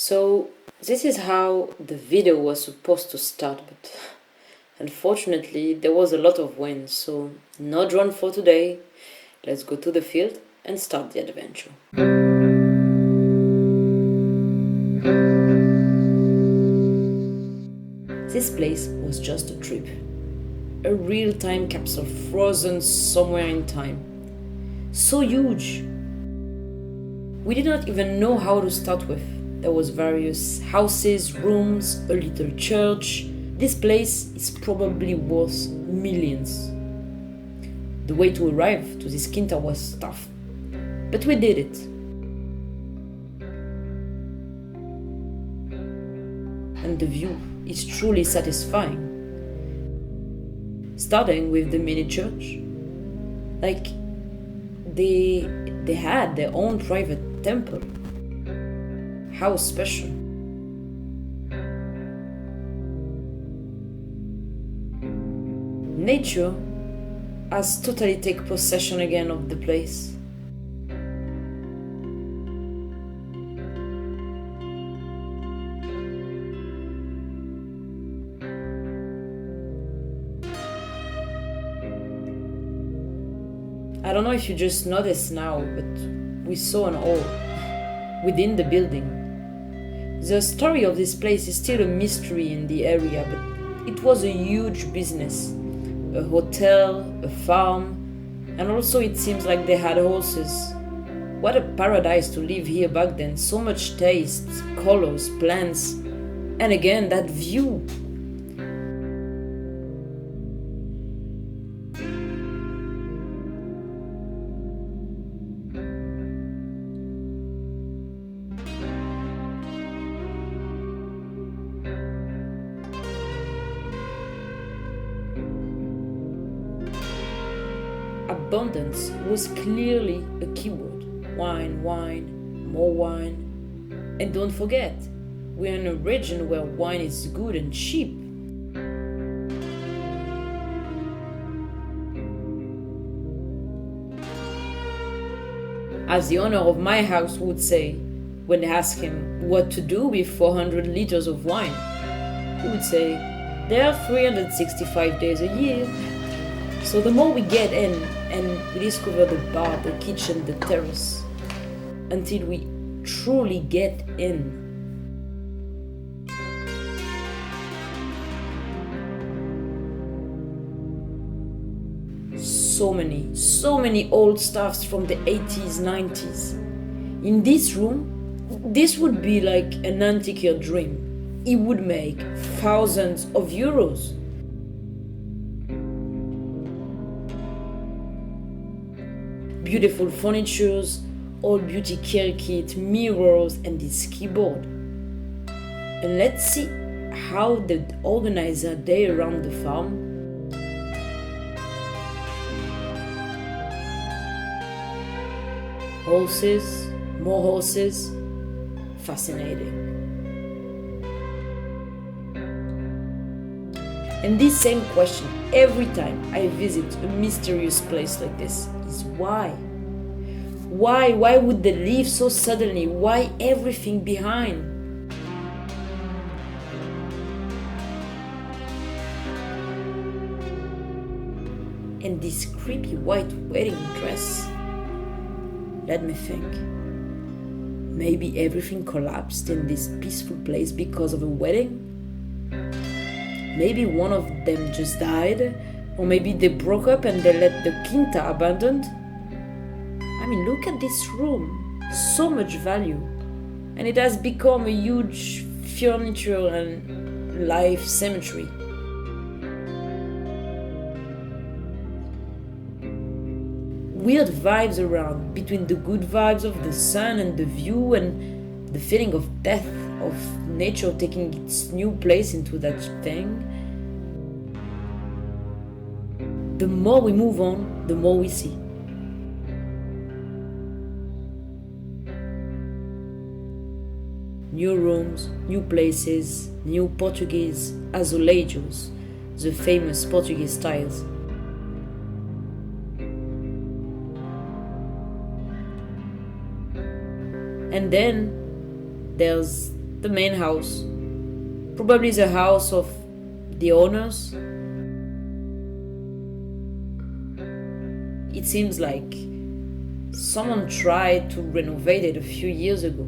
So this is how the video was supposed to start, but unfortunately there was a lot of wind, so no drone for today. Let's go to the field and start the adventure. This place was just a trip, a real time capsule frozen somewhere in time. So huge! We did not even know how to start with. There was various houses, rooms, a little church. This place is probably worth millions. The way to arrive to this Quinta was tough, but we did it. And the view is truly satisfying. Starting with the mini church, like they had their own private temple. How special. Nature has totally taken possession again of the place. I don't know if you just noticed now, but we saw an hall within the building. The story of this place is still a mystery in the area, but it was a huge business. A hotel, a farm, and also it seems like they had horses. What a paradise to live here back then. So much taste, colors, plants, and again that view. Abundance was clearly a keyword. Wine, wine, more wine. And don't forget, we're in a region where wine is good and cheap. As the owner of my house would say, when they ask him what to do with 400 liters of wine, he would say, there are 365 days a year. So the more we get in and we discover the bar, the kitchen, the terrace, until we truly get in. So many old stuffs from the 80s, 90s. In this room, this would be like an antiquer dream. It would make thousands of euros. Beautiful furnitures, old beauty care kit, mirrors, and this keyboard. And let's see how they organize their day around the farm. Horses, more horses, fascinating. And this same question every time I visit a mysterious place like this is why? Why would they leave so suddenly? Why everything behind? And this creepy white wedding dress. Let me think. Maybe everything collapsed in this peaceful place because of a wedding? Maybe one of them just died, or maybe they broke up and they let the Quinta abandoned. I mean, look at this room, so much value, and it has become a huge furniture and life cemetery. Weird vibes around, between the good vibes of the sun and the view and the feeling of death, of nature taking its new place into that thing. The more we move on, the more we see. New rooms, new places, new Portuguese azulejos, the famous Portuguese tiles. And then there's the main house. Probably the house of the owners. It seems like someone tried to renovate it a few years ago.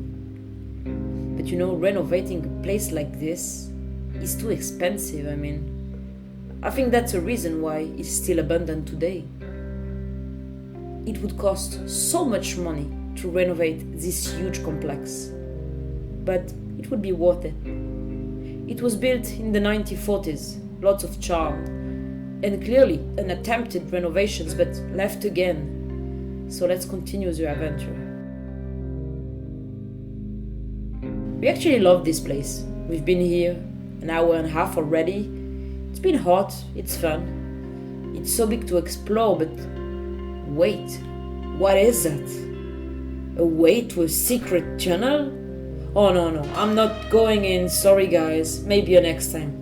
But renovating a place like this is too expensive. I think that's a reason why it's still abandoned today. It would cost so much money to renovate this huge complex, but it would be worth it. It was built in the 1940s, lots of charm, and clearly unattempted renovations, but left again. So let's continue the adventure. We actually love this place. We've been here an hour and a half already. It's been hot, it's fun. It's so big to explore, but wait, what is that? A way to a secret tunnel? Oh no, I'm not going in, sorry guys, maybe next time.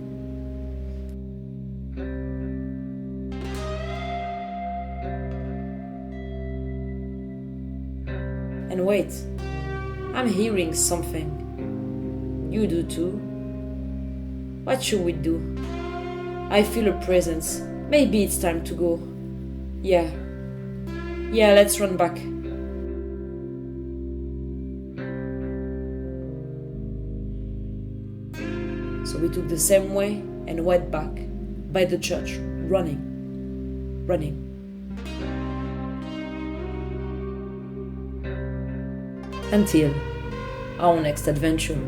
And wait, I'm hearing something. You do too? What should we do? I feel a presence. Maybe it's time to go. Yeah, let's run back. So we took the same way and went back by the church, running. Until our next adventure.